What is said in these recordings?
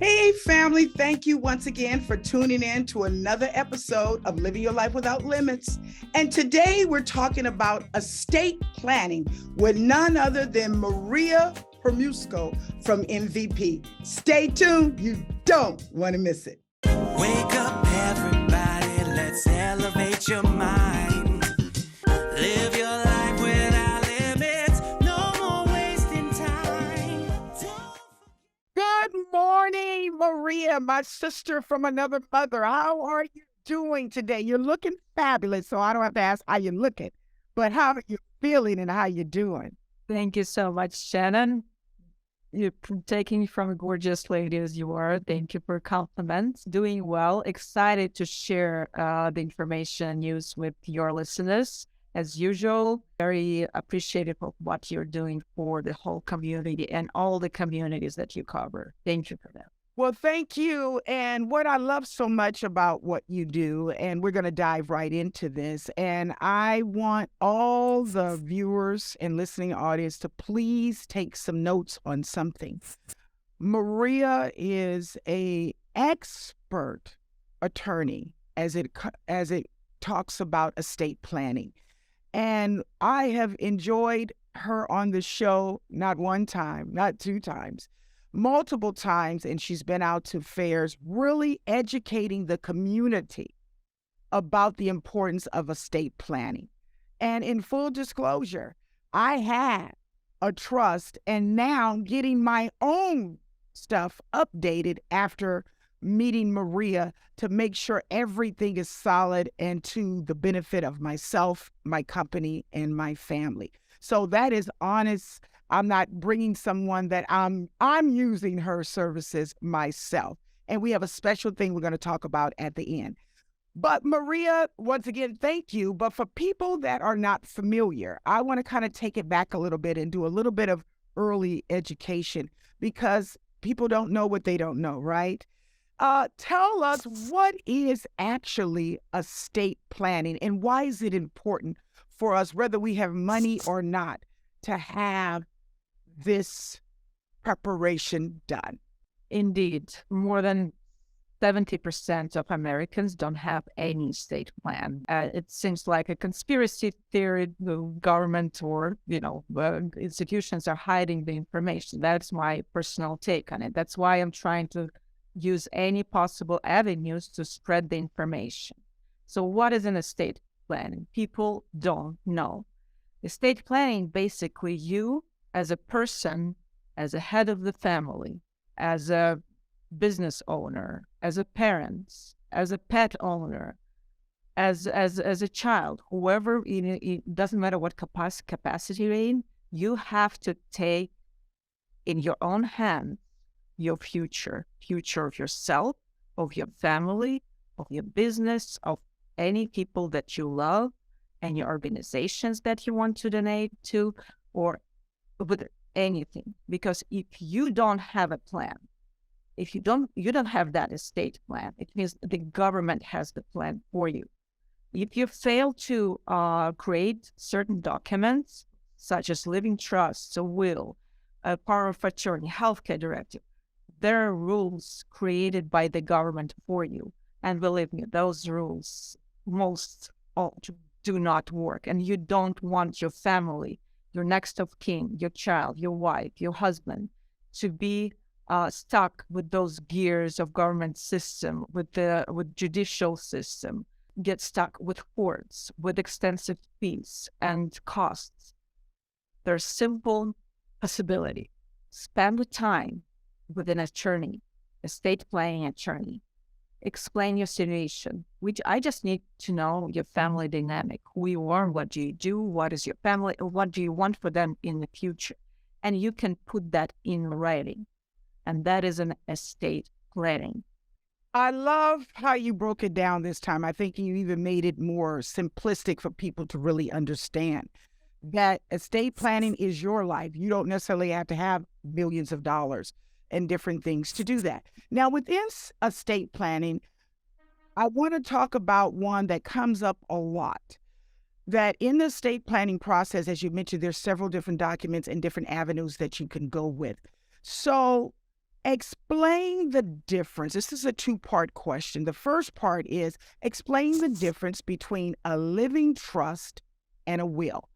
Hey, family, thank you once again for tuning in to another episode of Living Your Life Without Limits. And today we're talking about estate planning with none other than Maria Permusco from MVP. Stay tuned, you don't want to miss it. Wake up, everybody, let's elevate your mind. Live your life without limits, no more wasting time. Good morning, Maria, my sister from another mother. How are you doing today? You're looking fabulous, so I don't have to ask how you're looking, but how are you feeling and how you're doing? Thank you so much, Shannon. You're taking from a gorgeous lady as you are. Thank you for compliments. Doing well. Excited to share the information news with your listeners. As usual, very appreciative of what you're doing for the whole community and all the communities that you cover. Thank you for that. Well, thank you. And what I love so much about what you do, and we're going to dive right into this, and I want all the viewers and listening audience to please take some notes on something. Maria is an expert attorney as it talks about estate planning. And I have enjoyed her on the show not one time, not two times, multiple times, and she's been out to fairs really educating the community about the importance of estate planning. And in full disclosure, I had a trust and now getting my own stuff updated after meeting Maria to make sure everything is solid and to the benefit of myself, my company, and my family. So that is honest. I'm not bringing someone that I'm using her services myself. And we have a special thing we're going to talk about at the end. But Maria, once again, thank you. But for people that are not familiar, I want to kind of take it back a little bit and do a little bit of early education because people don't know what they don't know, right? Tell us, what is actually estate planning and why is it important for us, whether we have money or not, to have this preparation done? Indeed, more than 70% of Americans don't have any estate plan. It seems like a conspiracy theory. The government or, institutions are hiding the information. That's my personal take on it. That's why I'm trying to use any possible avenues to spread the information. So what is an estate planning? People don't know. Estate planning, basically, you as a person, as a head of the family, as a business owner, as a parent, as a pet owner, as a child, whoever, it doesn't matter what capacity you're in, you have to take in your own hands your future of yourself, of your family, of your business, of any people that you love, and your organizations that you want to donate to, or with anything. Because if you don't have a plan, if you don't have that estate plan, it means the government has the plan for you. If you fail to create certain documents, such as living trusts, a will, a power of attorney, healthcare directive, there are rules created by the government for you. And believe me, those rules most do not work. And you don't want your family, your next of kin, your child, your wife, your husband to be stuck with those gears of government system, with judicial system, get stuck with courts, with extensive fees and costs. There's simple possibility. Spend the time with an attorney, estate planning attorney. Explain your situation, which I just need to know your family dynamic, who you are, what do you do, what is your family, what do you want for them in the future. And you can put that in writing. And that is an estate planning. I love how you broke it down this time. I think you even made it more simplistic for people to really understand that estate planning is your life. You don't necessarily have to have millions of dollars and different things to do that. Now, within estate planning, I want to talk about one that comes up a lot, that in the estate planning process, as you mentioned, there's several different documents and different avenues that you can go with. So Explain the difference. This is a two-part question. The first part is explain the difference between a living trust and a will.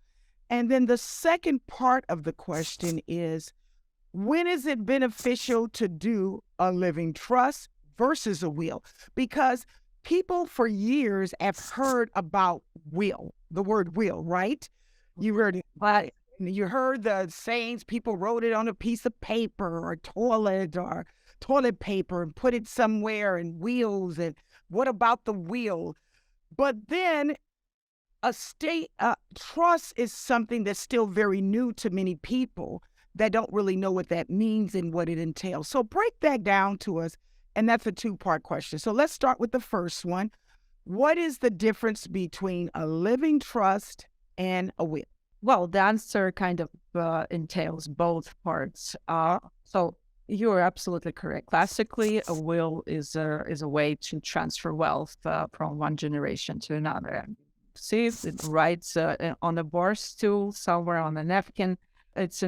And then the second part of the question is, when is it beneficial to do a living trust versus a will? Because people for years have heard about will, the word will, right? You heard it, but you heard the sayings, people wrote it on a piece of paper or toilet paper and put it somewhere, and wheels, and what about the wheel? But then a state trust is something that's still very new to many people that don't really know what that means and what it entails. So break that down to us. And that's a two-part question. So let's start with the first one. What is the difference between a living trust and a will? Well, the answer kind of entails both parts. So you're absolutely correct. Classically, a will is a way to transfer wealth from one generation to another. See, it writes on a bar stool somewhere on a napkin. It's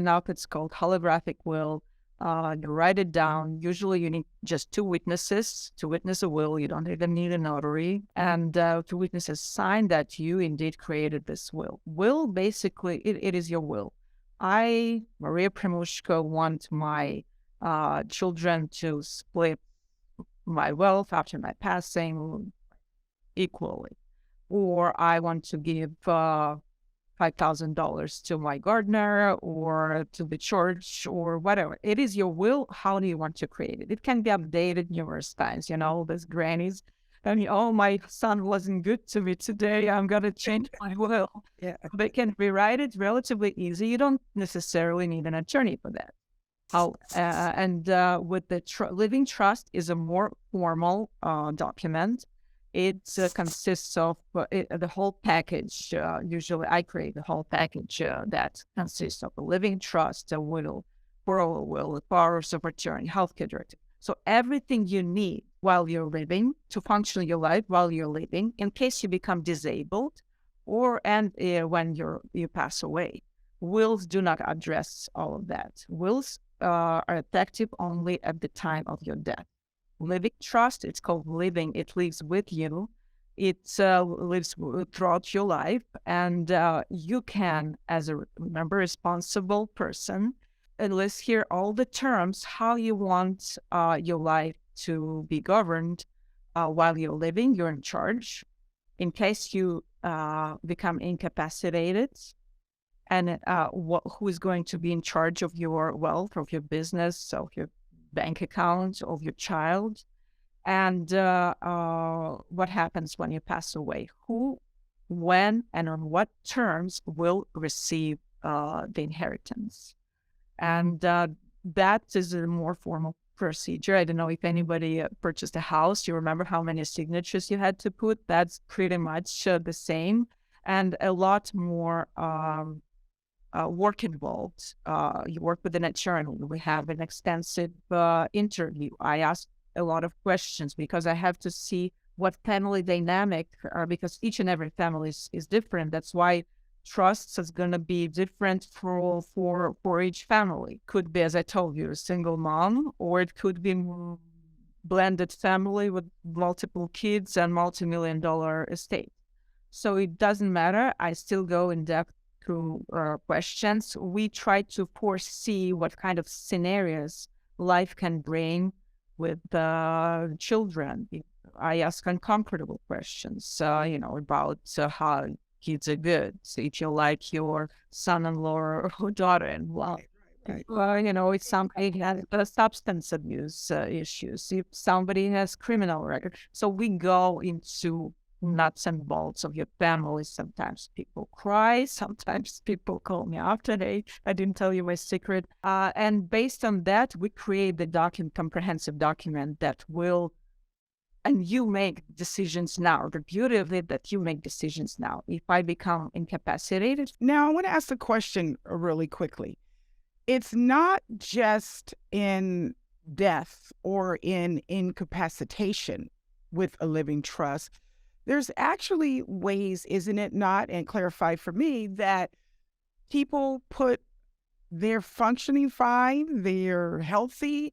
called holographic will. You write it down. Usually you need just two witnesses to witness a will. You don't even need a notary. And two witnesses sign that you indeed created this will. Will, basically, it is your will. I, Maria Premushko, want my children to split my wealth after my passing equally. Or I want to give $5,000 to my gardener or to the church or whatever. It is your will. How do you want to create it? It can be updated numerous times. You know, those grannies. I mean, oh, my son wasn't good to me today. I'm going to change my will. Yeah. They can rewrite it relatively easy. You don't necessarily need an attorney for that. With the living trust is a more formal document. It consists of the whole package. Usually I create the whole package that consists of a living trust, a will, borrower will, a powers of attorney, healthcare directive. So everything you need while you're living to function your life while you're living, in case you become disabled when you pass away. Wills do not address all of that. Wills are effective only at the time of your death. Living trust, it's called living. It lives with you. It lives throughout your life. And you can, as a responsible person, list here all the terms, how you want your life to be governed while you're living. You're in charge. In case you become incapacitated, and who is going to be in charge of your wealth, of your business, of your bank account, of your child, and what happens when you pass away, who, when, and on what terms will receive the inheritance. And that is a more formal procedure. I don't know if anybody purchased a house. You remember how many signatures you had to put? That's pretty much the same, and a lot more work involved. You work with an attorney. We have an extensive interview. I ask a lot of questions because I have to see what family dynamic, because each and every family is different. That's why trusts is going to be different for each family. Could be, as I told you, a single mom, or it could be blended family with multiple kids and multi-million-dollar estate. So it doesn't matter. I still go in depth through questions. We try to foresee what kind of scenarios life can bring with children. I ask uncomfortable questions, about how kids are good. So if you like your son-in-law or daughter-in-law, if somebody has substance abuse issues, if somebody has criminal record. So we go into nuts and bolts of your family. Sometimes people cry. Sometimes people call me after, hey, I didn't tell you my secret. And based on that, we create the comprehensive document that will, and you make decisions now. The beauty of it that you make decisions now. If I become incapacitated. Now, I want to ask a question really quickly. It's not just in death or in incapacitation with a living trust. There's actually ways, isn't it not, and clarify for me, that people they're functioning fine, they're healthy,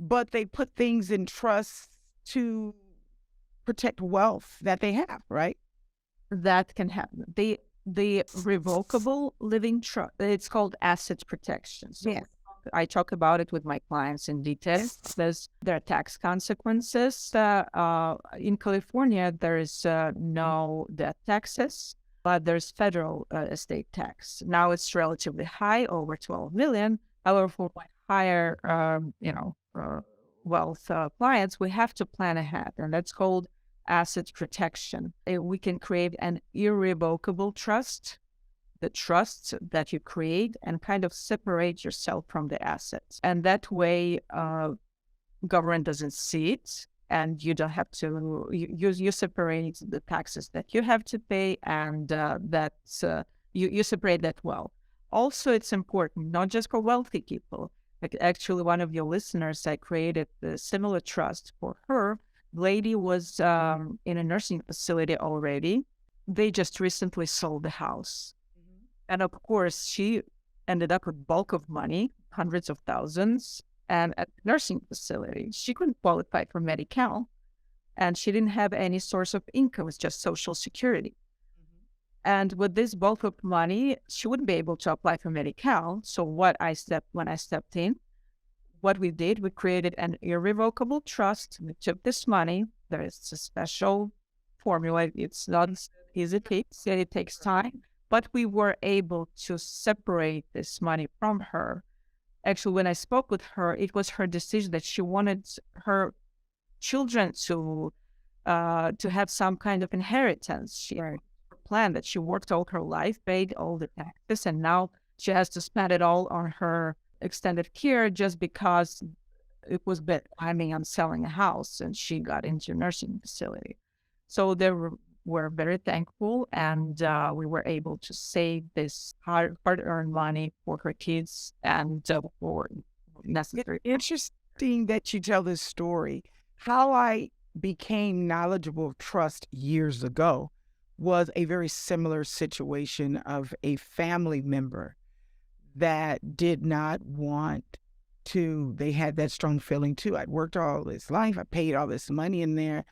but they put things in trust to protect wealth that they have, right? That can happen. The revocable living trust, it's called asset protection. So Yes. I talk about it with my clients in detail. There are tax consequences. In California, there is no death taxes, but there's federal estate tax. Now it's relatively high, over 12 million. However, for my higher, wealth clients, we have to plan ahead, and that's called asset protection. We can create an irrevocable trust, the trusts that you create, and kind of separate yourself from the assets. And that way, government doesn't see it, and you don't have to, you separate the taxes that you have to pay, and you separate that well. Also, it's important, not just for wealthy people. Like actually, one of your listeners, I created a similar trust for her. Lady was in a nursing facility already. They just recently sold the house. And of course, she ended up with bulk of money, hundreds of thousands, and at the nursing facility. She couldn't qualify for Medi-Cal, and she didn't have any source of income. It's just Social Security. And with this bulk of money, she wouldn't be able to apply for Medi-Cal. So when I stepped in, what we did, we created an irrevocable trust. We took this money. There is a special formula. It's not easy to fix. It takes time. But we were able to separate this money from her. Actually, when I spoke with her, it was her decision that she wanted her children to have some kind of inheritance. She had a plan that she worked all her life, paid all the taxes, and now she has to spend it all on her extended care just because it was bad timing on selling a house and she got into a nursing facility. So we're very thankful, and we were able to save this hard-earned money for her kids and for necessary. It's interesting that you tell this story. How I became knowledgeable of trust years ago was a very similar situation of a family member that did not want to, they had that strong feeling too. I'd worked all this life, I paid all this money in there.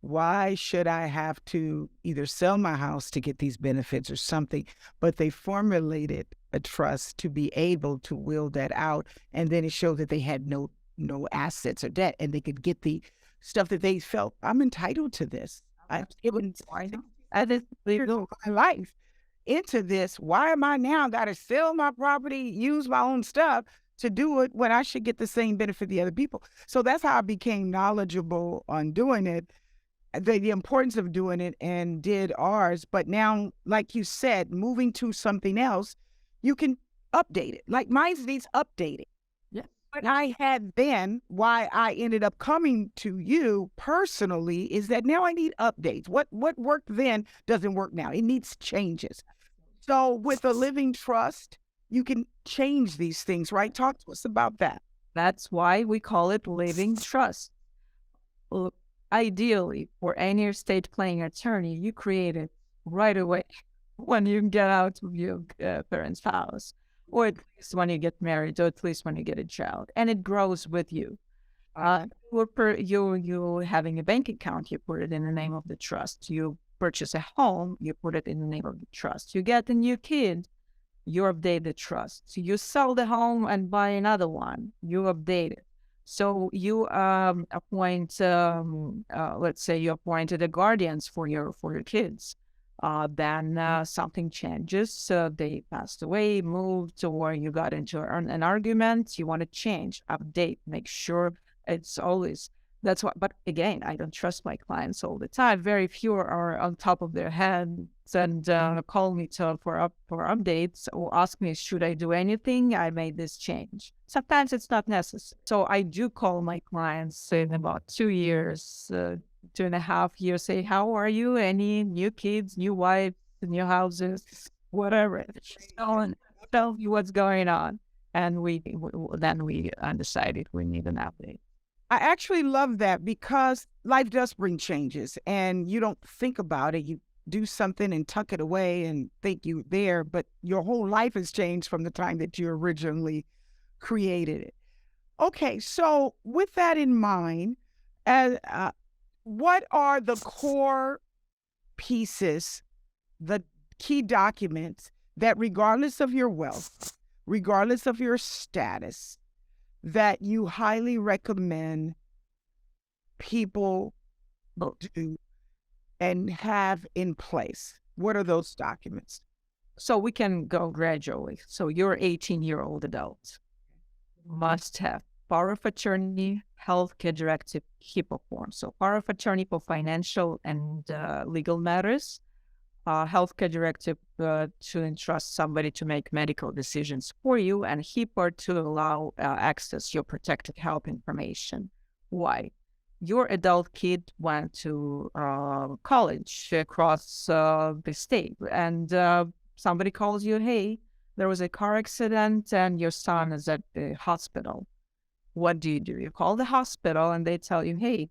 Why should I have to either sell my house to get these benefits or something? But they formulated a trust to be able to will that out. And then it showed that they had no assets or debt, and they could get the stuff that they felt, I'm entitled to this. It would I just my life into this. Why am I now got to sell my property, use my own stuff to do it when I should get the same benefit the other people? So that's how I became knowledgeable on doing it, the importance of doing it, and did ours. But now, like you said, moving to something else, you can update it. Like mine needs updating. Yeah. What I had then, why I ended up coming to you personally, is that now I need updates. What worked then doesn't work now. It needs changes. So with a living trust, you can change these things, right? Talk to us about that. That's why we call it living trust. Well, ideally, for any estate planning attorney, you create it right away when you get out of your parents' house, or at least when you get married, or at least when you get a child, and it grows with you. You having a bank account, you put it in the name of the trust. You purchase a home, you put it in the name of the trust. You get a new kid, you update the trust. You sell the home and buy another one, you update it. So you appoint, let's say you appointed a guardians for your kids. Then something changes. They passed away, moved, or you got into an argument. You want to change, update, make sure it's always. That's what. But again, I don't trust my clients all the time. Very few are on top of their heads and call me for updates or ask me, should I do anything? I made this change. Sometimes it's not necessary. So I do call my clients in about 2 years, 2.5 years, say, how are you? Any new kids, new wives, new houses, whatever. Tell you what's going on. And then we decided we need an update. I actually love that because life does bring changes and you don't think about it. You do something and tuck it away and think you're there, but your whole life has changed from the time that you originally created it. Okay, so with that in mind, what are the core pieces, the key documents that, regardless of your wealth, regardless of your status, that you highly recommend people do and have in place? What are those documents? So we can go gradually. So you're 18-year-old adult, must have power of attorney, healthcare directive, HIPAA form. So power of attorney for financial and legal matters, healthcare directive to entrust somebody to make medical decisions for you, and HIPAA to allow access your protected health information. Why? Your adult kid went to college across the state, and somebody calls you, hey, there was a car accident and your son is at the hospital. What do? You call the hospital and they tell you, hey,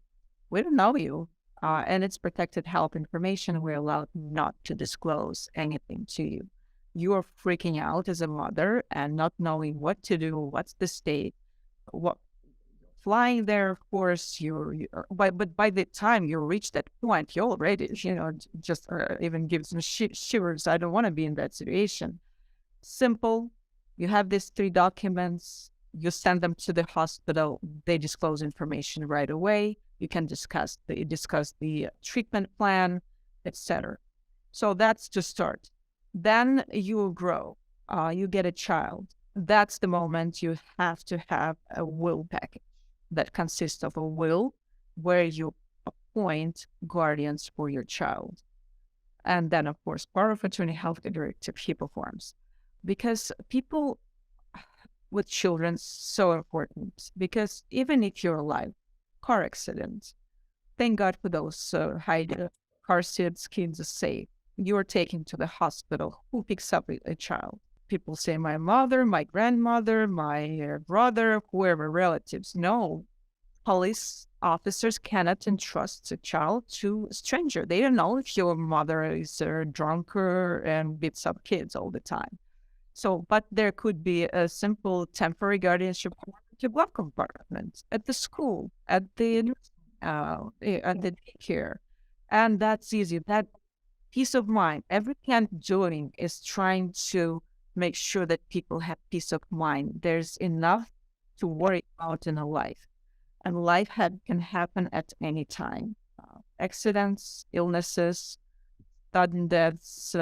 we don't know you. And it's protected health information. We're allowed not to disclose anything to you. You are freaking out as a mother and not knowing what to do, what's the state, what flying there, of course, but by the time you reach that point, you already, just even gives me shivers. I don't want to be in that situation. Simple. You have these 3 documents. You send them to the hospital. They disclose information right away. You can discuss the treatment plan, etc. So that's to start. Then you grow. You get a child. That's the moment you have to have a will package that consists of a will where you appoint guardians for your child. And then, of course, power of attorney, healthcare directive, HIPAA forms. Because people with children, so important. Because even if you're alive, car accident, thank God for those high car seats, kids are safe. You're taken to the hospital. Who picks up a child? People say, my mother, my grandmother, my brother, whoever, relatives. No, police officers cannot entrust a child to a stranger. They don't know if your mother is drunk and beats up kids all the time. So, but there could be a simple temporary guardianship at your glove compartment, at the school, at the daycare, and that's easy. That peace of mind. Everything I'm doing is trying to make sure that people have peace of mind. There's enough to worry about in a life, and life can happen at any time. Accidents, illnesses, sudden deaths,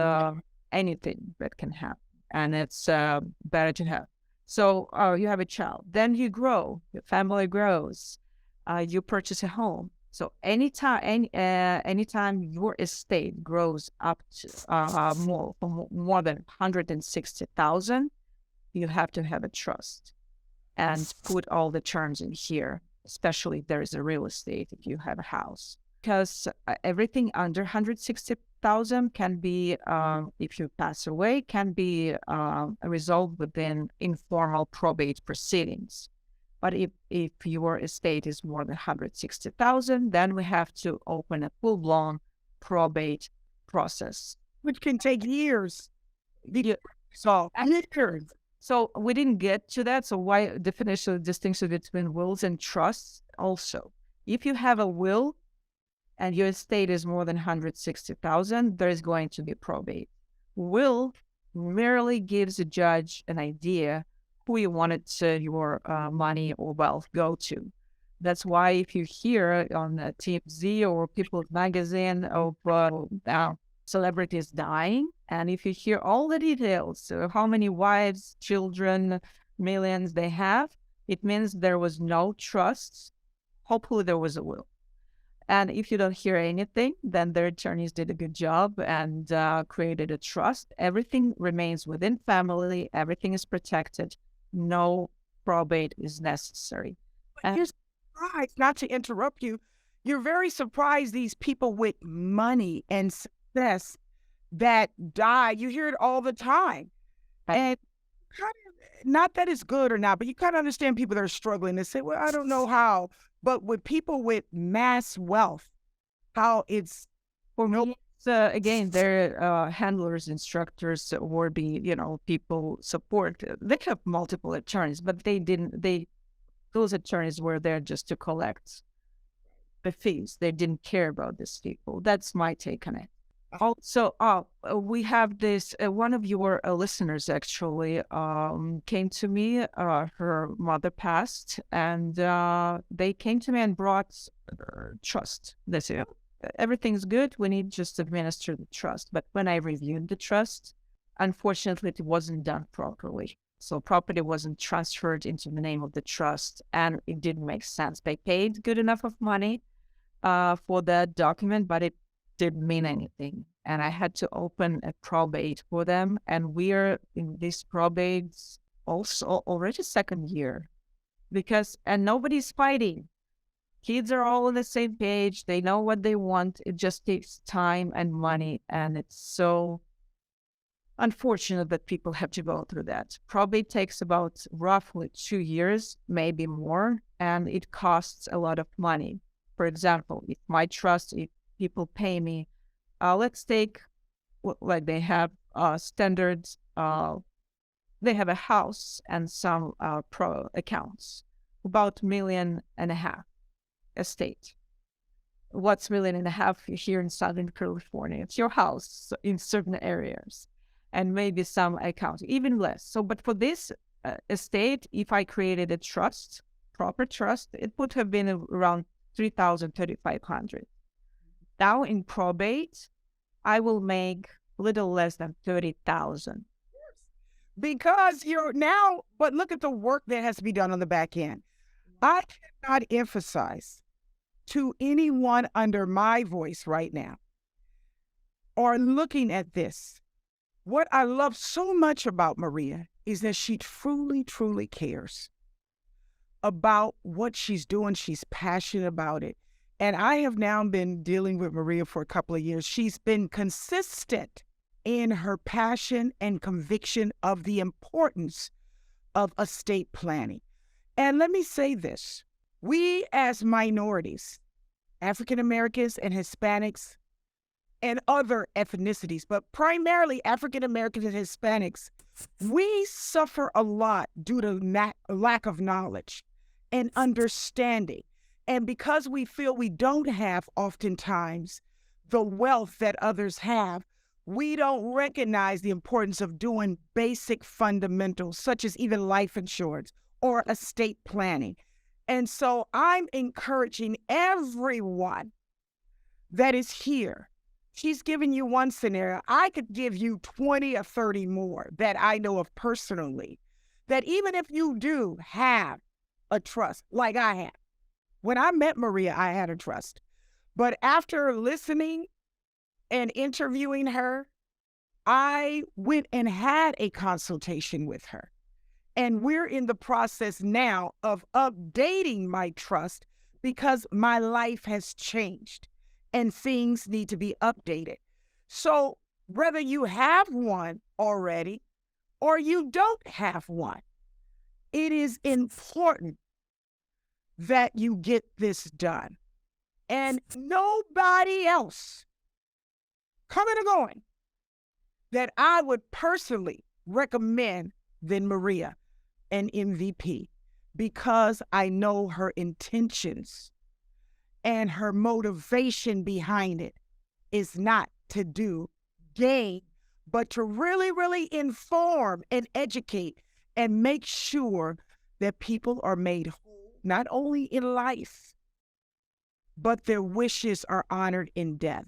anything that can happen, and it's better to have. So you have a child, then you grow, your family grows, you purchase a home. So anytime your estate grows up to more than 160,000, you have to have a trust and put all the terms in here, especially if there is a real estate, if you have a house. Because everything under 160,000 can be, if you pass away, can be resolved within informal probate proceedings. But if your estate is more than 160,000, then we have to open a full-blown probate process, Which can take years. Yeah. So, So we didn't get to that. So why definition distinction between wills and trusts? Also, if you have a will and your estate is more than 160,000, there is going to be probate. Will merely gives a judge an idea who you wanted your money or wealth go to. That's why if you hear on TMZ or People's Magazine of celebrities dying, and if you hear all the details, how many wives, children, millions they have, it means there was no trust. Hopefully there was a will. And if you don't hear anything, then their attorneys did a good job and created a trust. Everything remains within family. Everything is protected. No probate is necessary. you're surprised, not to interrupt you, you're very surprised these people with money and success that die. You hear it all the time. And kind of, not that it's good or not, but you kind of understand people that are struggling. They say, well, I don't know how. But with people with mass wealth, how it's for me. So again, they're handlers, instructors, or people support. They have multiple attorneys, but they those attorneys were there just to collect the fees. They didn't care about these people. That's my take on it. Also, we have this, one of your listeners actually came to me, her mother passed, and they came to me and brought trust. They said, everything's good, we need just to administer the trust. But when I reviewed the trust, unfortunately, it wasn't done properly. So property wasn't transferred into the name of the trust, and it didn't make sense. They paid good enough of money for that document, but it didn't mean anything. And I had to open a probate for them. And we're in this probate also already second year and nobody's fighting. Kids are all on the same page. They know what they want. It just takes time and money. And it's so unfortunate that people have to go through that. Probate takes about roughly 2 years, maybe more, and it costs a lot of money. For example, if people pay me, let's take, like they have standards, they have a house and some pro accounts, about $1.5 million estate. What's $1.5 million here in Southern California? It's your house in certain areas, and maybe some accounts, even less. So, but for this estate, if I created a trust, proper trust, it would have been around $3,000, $3,500. Now in probate, I will make a little less than $30,000. Because but look at the work that has to be done on the back end. I cannot emphasize to anyone under my voice right now or looking at this, what I love so much about Maria is that she truly, truly cares about what she's doing. She's passionate about it. And I have now been dealing with Maria for a couple of years. She's been consistent in her passion and conviction of the importance of estate planning. And let me say this, we as minorities, African Americans and Hispanics and other ethnicities, but primarily African Americans and Hispanics, we suffer a lot due to lack of knowledge and understanding. And because we feel we don't have oftentimes the wealth that others have, we don't recognize the importance of doing basic fundamentals, such as even life insurance or estate planning. And so I'm encouraging everyone that is here. She's giving you one scenario. I could give you 20 or 30 more that I know of personally, that even if you do have a trust like I have, when I met Maria, I had a trust. But after listening and interviewing her, I went and had a consultation with her. And we're in the process now of updating my trust because my life has changed and things need to be updated. So whether you have one already or you don't have one, it is important that you get this done. And nobody else coming or going that I would personally recommend than Maria, an MVP, because I know her intentions and her motivation behind it is not to do gain, but to really, really inform and educate and make sure that people are made whole, not only in life, but their wishes are honored in death.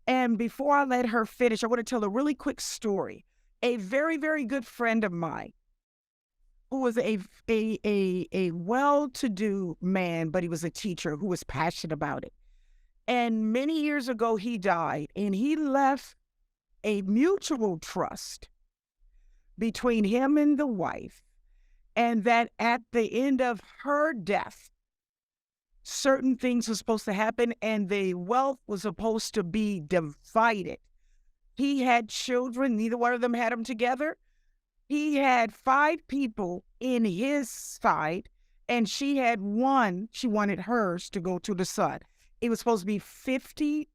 And before I let her finish, I want to tell a really quick story. A very, very good friend of mine who was a well-to-do man, but he was a teacher who was passionate about it. And many years ago, he died, and he left a mutual trust between him and the wife, and that at the end of her death, certain things were supposed to happen, and the wealth was supposed to be divided. He had children, neither one of them had them together. He had 5 people in his side, and she had one. She wanted hers to go to the son. It was supposed to be 50%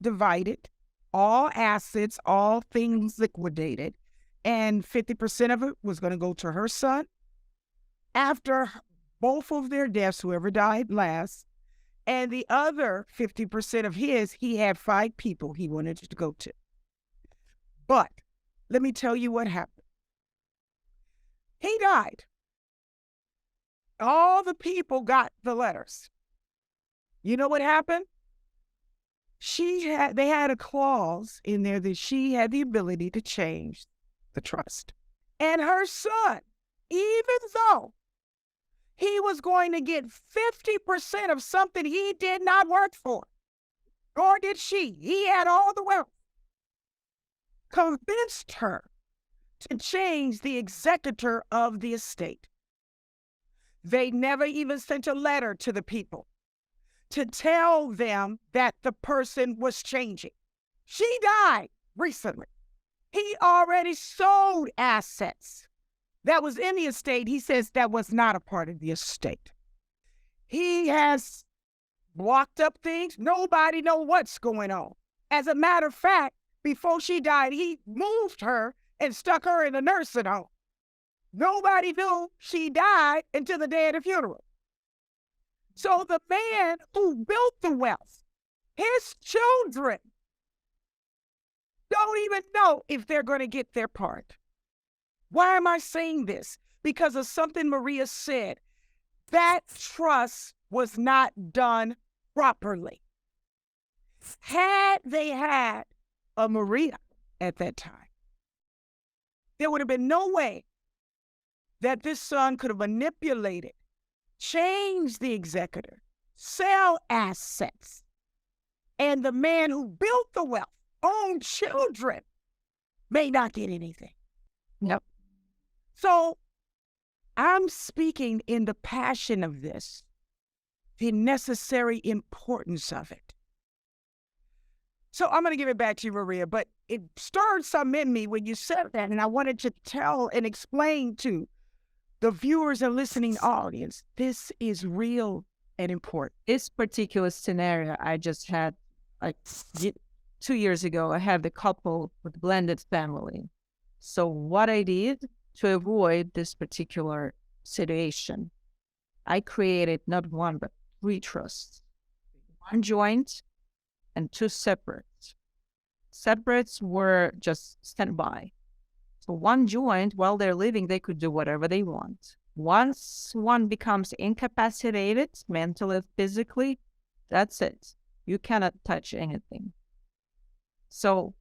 divided, all assets, all things liquidated, and 50% of it was going to go to her son. After both of their deaths, whoever died last, and the other 50% of his, he had 5 people he wanted to go to. But let me tell you what happened. He died. All the people got the letters. You know what happened? They had a clause in there that she had the ability to change the trust. And her son, even though he was going to get 50% of something he did not work for, nor did she, he had all the wealth, convinced her to change the executor of the estate. They never even sent a letter to the people to tell them that the person was changing. She died recently. He already sold assets that was in the estate. He says that was not a part of the estate. He has blocked up things. Nobody knows what's going on. As a matter of fact, before she died, he moved her and stuck her in a nursing home. Nobody knew she died until the day of the funeral. So the man who built the wealth, his children don't even know if they're going to get their part. Why am I saying this? Because of something Maria said. That trust was not done properly. Had they had a Maria at that time, there would have been no way that this son could have manipulated, changed the executor, sell assets, and the man who built the wealth, own children, may not get anything. Yep. So I'm speaking in the passion of this, the necessary importance of it. So I'm going to give it back to you, Maria, but it stirred something in me when you said that, and I wanted to tell and explain to the viewers and listening audience, this is real and important. This particular scenario I just had, like 2 years ago, I had the couple with blended family. So what I did to avoid this particular situation, I created not one, but 3 trusts. 1 joint and 2 separates. Separates were just standby. So 1 joint, while they're living, they could do whatever they want. Once one becomes incapacitated, mentally, physically, that's it. You cannot touch anything. So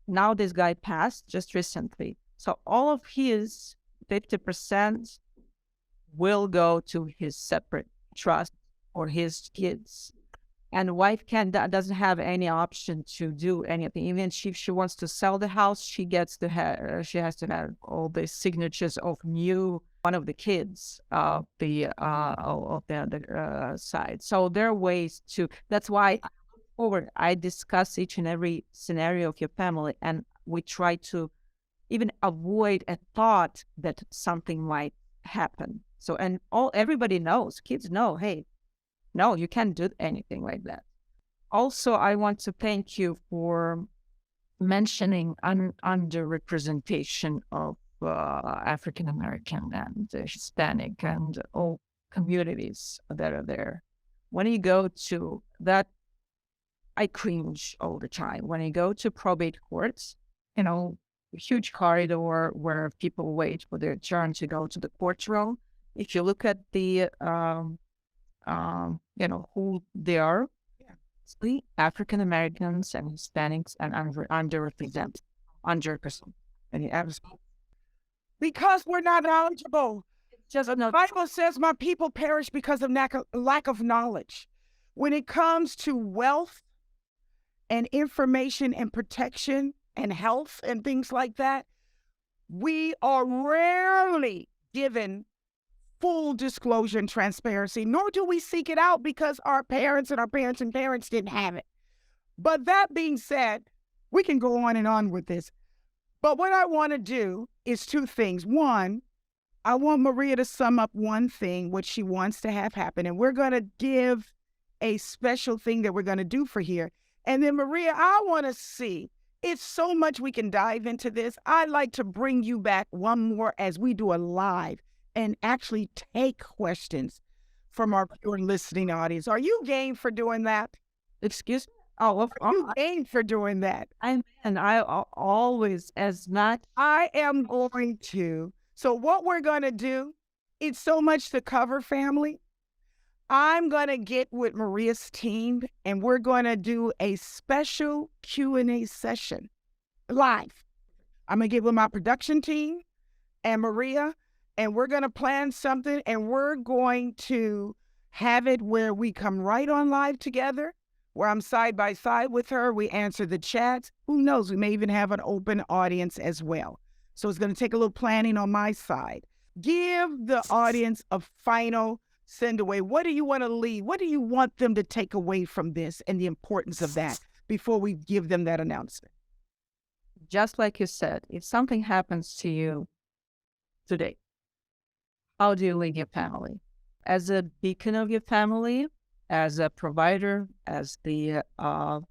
now this guy passed just recently. So all of his 50% will go to his separate trust or his kids. And wife doesn't have any option to do anything. Even if she wants to sell the house, she has to have all the signatures of one of the kids of the other side. So there are ways to. That's why I discuss each and every scenario of your family, and we try to even avoid a thought that something might happen. So everybody knows, kids know, hey, no, you can't do anything like that. Also, I want to thank you for mentioning underrepresentation of African American and Hispanic and all communities that are there. When you go to that, I cringe all the time. When you go to probate courts, a huge corridor where people wait for their turn to go to the courtroom. If you look at the who they are, mostly African Americans and Hispanics and underrepresented, 100%. Because we're not knowledgeable. Just The Bible says my people perish because of lack of knowledge. When it comes to wealth and information and protection and health and things like that, we are rarely given full disclosure and transparency, nor do we seek it out because our parents and our parents and parents didn't have it. But that being said, we can go on and on with this. But what I want to do is 2 things. 1, I want Maria to sum up one thing, what she wants to have happen. And we're going to give a special thing that we're going to do for here. And then Maria, I want to see, it's so much we can dive into this. I'd like to bring you back one more as we do a live and actually take questions from our pure listening audience. Are you game for doing that? Excuse me? Oh, Are you game for doing that? Always, as much. I am going to. So what we're going to do, it's so much to cover, family. I'm going to get with Maria's team and we're going to do a special Q&A session live. I'm going to get with my production team and Maria, and we're going to plan something, and we're going to have it where we come right on live together, where I'm side by side with her. We answer the chats. Who knows? We may even have an open audience as well. So it's going to take a little planning on my side. Give the audience a final send away. What do you want to leave? What do you want them to take away from this and the importance of that before we give them that announcement? Just like you said, if something happens to you today, how do you lead your family? As a beacon of your family, as a provider, as the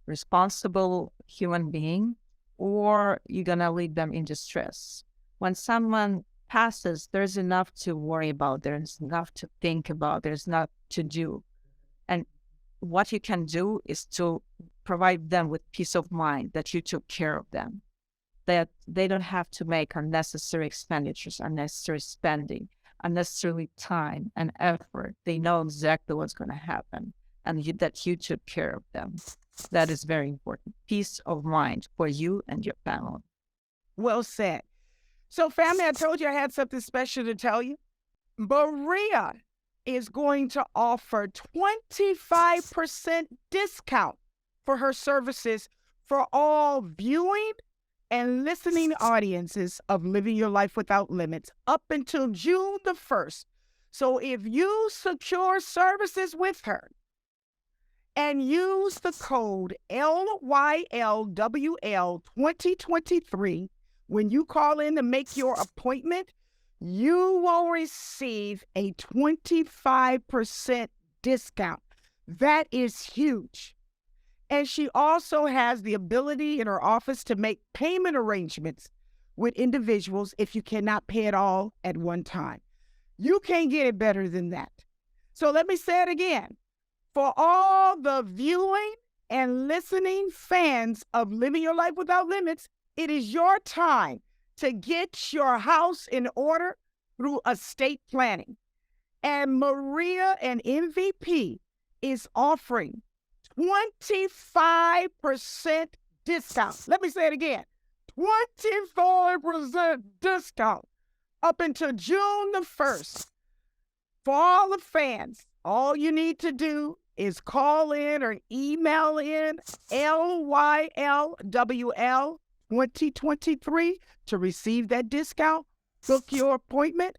responsible human being, or you're going to lead them in distress? When someone passes, there's enough to worry about, there's enough to think about, there's enough to do. And what you can do is to provide them with peace of mind that you took care of them, that they don't have to make unnecessary expenditures, unnecessary spending, unnecessarily time and effort. They know exactly what's going to happen and that you took care of them. That is very important. Peace of mind for you and your family. Well said. So family, I told you I had something special to tell you. Maria is going to offer 25% discount for her services for all viewing and listening audiences of Living Your Life Without Limits up until June the 1st. So if you secure services with her and use the code LYLWL2023 when you call in to make your appointment, you will receive a 25% discount. That is huge. And she also has the ability in her office to make payment arrangements with individuals if you cannot pay it all at one time. You can't get it better than that. So let me say it again. For all the viewing and listening fans of Living Your Life Without Limits, it is your time to get your house in order through estate planning. And Maria and MVP is offering 25% discount. Let me say it again. 25% discount up until June the 1st. For all the fans, all you need to do is call in or email in LYLWL2023 to receive that discount. Book your appointment,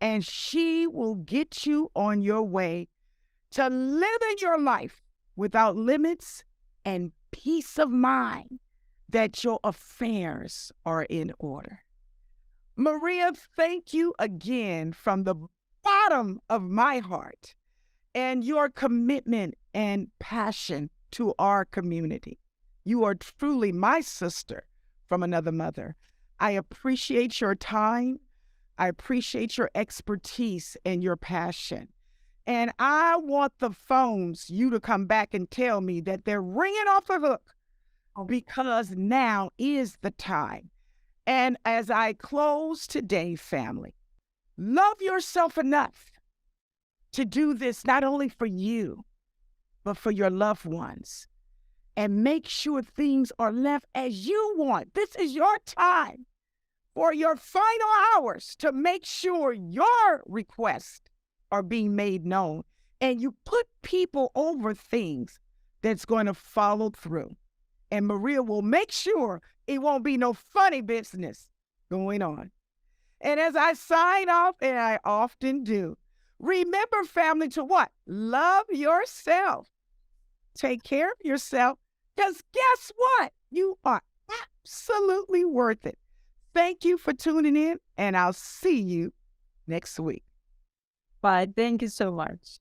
and she will get you on your way to living your life without limits and peace of mind that your affairs are in order. Maria, thank you again from the bottom of my heart and your commitment and passion to our community. You are truly my sister from another mother. I appreciate your time. I appreciate your expertise and your passion. And I want the phones, you to come back and tell me that they're ringing off the hook because now is the time. And as I close today, family, love yourself enough to do this not only for you, but for your loved ones. And make sure things are left as you want. This is your time for your final hours to make sure your requests are being made known. And you put people over things that's going to follow through. And Maria will make sure it won't be no funny business going on. And as I sign off, and I often do, remember, family, to what? Love yourself. Take care of yourself, because guess what? You are absolutely worth it. Thank you for tuning in, and I'll see you next week. Bye. Thank you so much.